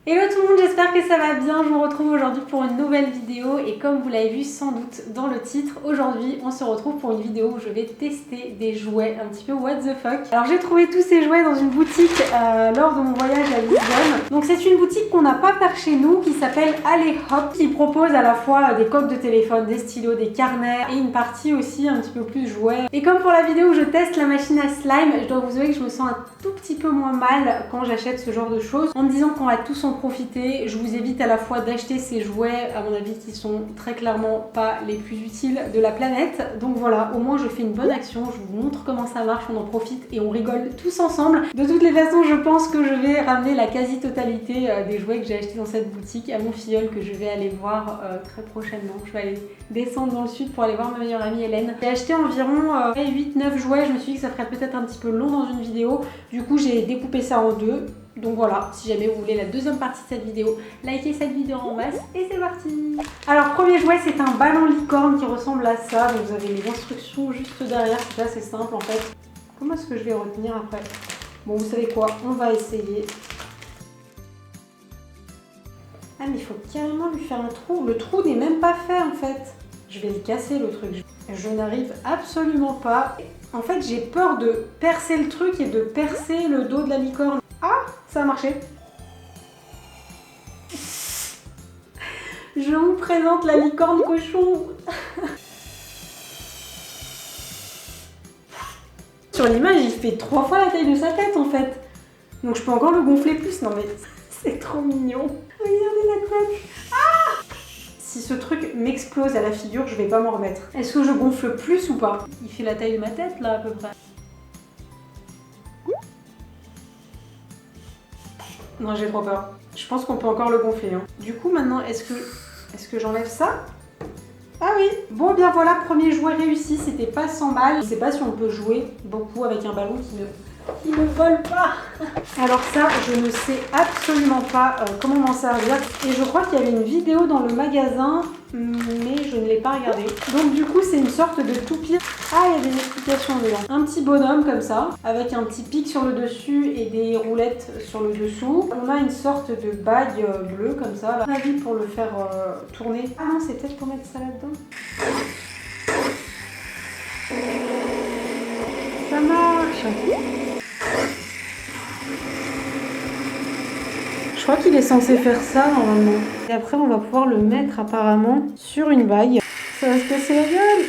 Hello tout le monde, j'espère que ça va bien. Je vous retrouve aujourd'hui pour une nouvelle vidéo et comme vous l'avez vu sans doute dans le titre, aujourd'hui on se retrouve pour une vidéo où je vais tester des jouets un petit peu what the fuck. Alors j'ai trouvé tous ces jouets dans une boutique lors de mon voyage à Lisbonne. Donc c'est une boutique qu'on n'a pas par chez nous qui s'appelle Allez Hop, qui propose à la fois des coques de téléphone, des stylos, des carnets et une partie aussi un petit peu plus jouets. Et comme pour la vidéo où je teste la machine à slime, je dois vous avouer que je me sens un tout petit peu moins mal quand j'achète ce genre de choses en me disant qu'on va tous en profiter. Je vous évite à la fois d'acheter ces jouets, à mon avis, qui sont très clairement pas les plus utiles de la planète. Donc voilà, au moins je fais une bonne action, je vous montre comment ça marche, on en profite et on rigole tous ensemble. De toutes les façons, je pense que je vais ramener la quasi-totalité des jouets que j'ai achetés dans cette boutique à mon filleul que je vais aller voir très prochainement. Je vais aller descendre dans le sud pour aller voir ma meilleure amie Hélène. J'ai acheté environ 8-9 jouets, je me suis dit que ça ferait peut-être un petit peu long dans une vidéo. Du coup, j'ai découpé ça en deux. Donc voilà, si jamais vous voulez la deuxième partie de cette vidéo, likez cette vidéo en masse et c'est parti. Alors premier jouet, c'est un ballon licorne qui ressemble à ça. Donc vous avez les instructions juste derrière, c'est assez simple en fait. Comment est-ce que je vais retenir après? Bon, vous savez quoi, on va essayer. Ah mais il faut carrément lui faire un trou. Le trou n'est même pas fait en fait. Je vais le casser le truc. Je n'arrive absolument pas. En fait, j'ai peur de percer le truc et de percer le dos de la licorne. Ah, ça a marché. Je vous présente la licorne cochon. Sur l'image, il fait 3 fois la taille de sa tête en fait. Donc je peux encore le gonfler plus. Non mais c'est trop mignon. Regardez la tête. Ah! Si ce truc m'explose à la figure, je vais pas m'en remettre. Est-ce que je gonfle plus ou pas? Il fait la taille de ma tête là à peu près. Non, j'ai trop peur. Je pense qu'on peut encore le gonfler. Hein. Du coup, maintenant, est-ce que j'enlève ça? Ah oui. Bon, bien voilà, premier jouet réussi. C'était pas 100 balles. Je sais pas si on peut jouer beaucoup avec un ballon qui ne vole pas. Alors ça, je ne sais absolument pas comment m'en servir. Et je crois qu'il y avait une vidéo dans le magasin, mais je ne l'ai pas regardée. Donc du coup, c'est une sorte de toupie. Ah, il y a des explications dedans. Un petit bonhomme comme ça, avec un petit pic sur le dessus et des roulettes sur le dessous. On a une sorte de bague bleue comme ça. Là. Avis pour le faire tourner. Ah non, c'est peut-être pour mettre ça là-dedans. Ça marche. Je crois qu'il est censé faire ça normalement. Et après, on va pouvoir le mettre apparemment sur une bague. Ça va se casser la gueule.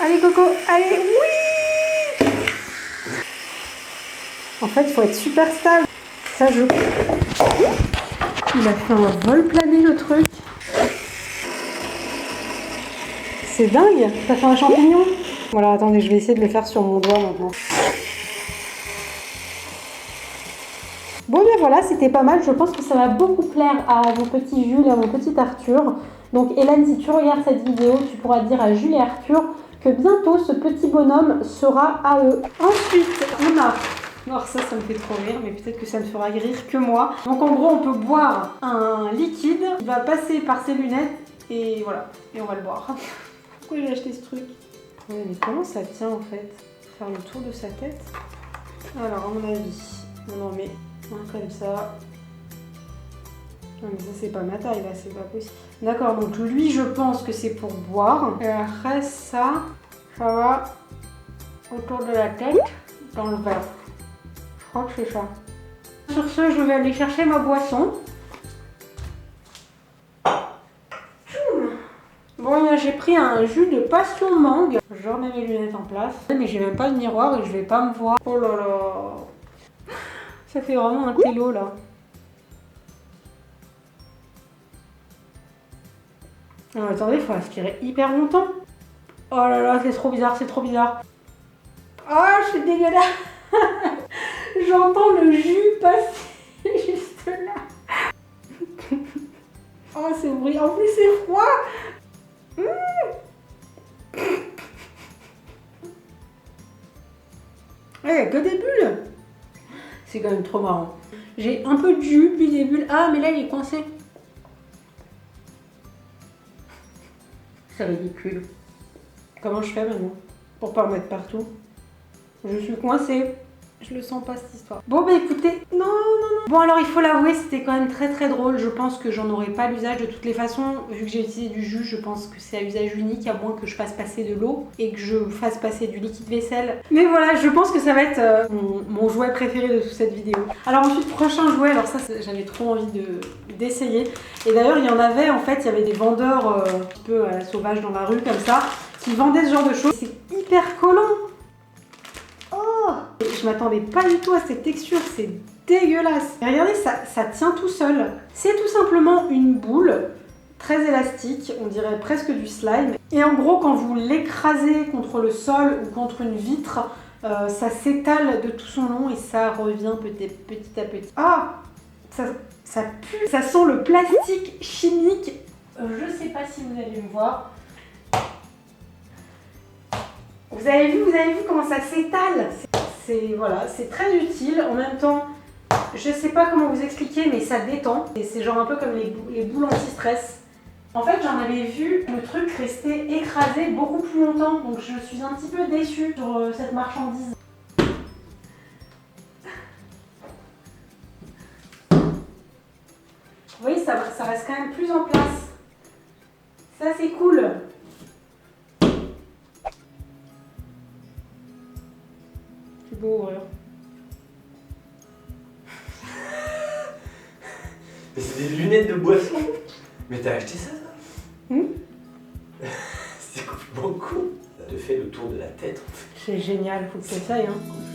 Allez Coco, allez, oui! En fait, il faut être super stable. Ça joue. Il a fait un vol plané le truc. C'est dingue. Ça fait un champignon. Voilà, attendez, je vais essayer de le faire sur mon doigt maintenant. Bon bien voilà, c'était pas mal, je pense que ça va beaucoup plaire à mon petit Jules et à mon petit Arthur. Donc Hélène, si tu regardes cette vidéo, tu pourras dire à Jules et Arthur que bientôt ce petit bonhomme sera à eux. Ensuite, on a... Alors ça me fait trop rire, mais peut-être que ça ne fera rire que moi. Donc en gros, on peut boire un liquide, il va passer par ses lunettes et voilà, et on va le boire. Pourquoi j'ai acheté ce truc? Ouais, mais comment ça tient en fait? Faire le tour de sa tête? Alors à mon avis, on en met comme ça. Non mais ça c'est pas ma taille là, c'est pas possible. D'accord, donc lui je pense que c'est pour boire. Et après ça va autour de la tête dans le verre. Je crois que c'est ça. Sur ce, je vais aller chercher ma boisson. Bon, j'ai pris un jus de passion mangue. Je remets mes lunettes en place. Mais j'ai même pas de miroir et je vais pas me voir. Oh là là. Ça fait vraiment un télo là. Non, attendez, il faut aspirer hyper longtemps. Oh là là, c'est trop bizarre, c'est trop bizarre. Oh, c'est dégueulasse. J'entends le jus passer juste là. Oh, c'est bruit. En plus, c'est froid. Il n'y a que des bulles. C'est quand même trop marrant. J'ai un peu de jus, puis des bulles. Ah, mais là, il est coincé. C'est ridicule. Comment je fais maintenant pour pas en mettre partout? Je suis coincée. Je le sens pas cette histoire. Bon bah écoutez, non. Bon alors il faut l'avouer, c'était quand même très drôle. Je pense que j'en aurais pas l'usage de toutes les façons. Vu que j'ai utilisé du jus, je pense que c'est à usage unique, à moins que je fasse passer de l'eau et que je fasse passer du liquide vaisselle. Mais voilà, je pense que ça va être mon jouet préféré de toute cette vidéo. Alors ensuite, prochain jouet, alors ça j'avais trop envie d'essayer. Et d'ailleurs il y en avait, en fait, il y avait des vendeurs un petit peu à la sauvage dans la rue comme ça, qui vendaient ce genre de choses. C'est hyper collant. Je m'attendais pas du tout à cette texture, c'est dégueulasse. Et regardez, ça tient tout seul. C'est tout simplement une boule très élastique, on dirait presque du slime. Et en gros, quand vous l'écrasez contre le sol ou contre une vitre, ça s'étale de tout son long et ça revient petit à petit. Ah, ça pue, ça sent le plastique chimique. Je sais pas si vous allez me voir. Vous avez vu comment ça s'étale? Voilà, c'est très utile. En même temps, je sais pas comment vous expliquer, mais ça détend. Et c'est genre un peu comme les boules anti-stress. En fait, j'en avais vu le truc rester écrasé beaucoup plus longtemps, donc je suis un petit peu déçue sur cette marchandise. Vous voyez, ça reste quand même plus en place. Ça, c'est cool. C'est beau, ouais. Mais c'est des lunettes de boisson. Mais t'as acheté ça, toi? C'est complètement cool. Ça te fait le tour de la tête, en fait. C'est génial, faut que tu essayes, hein.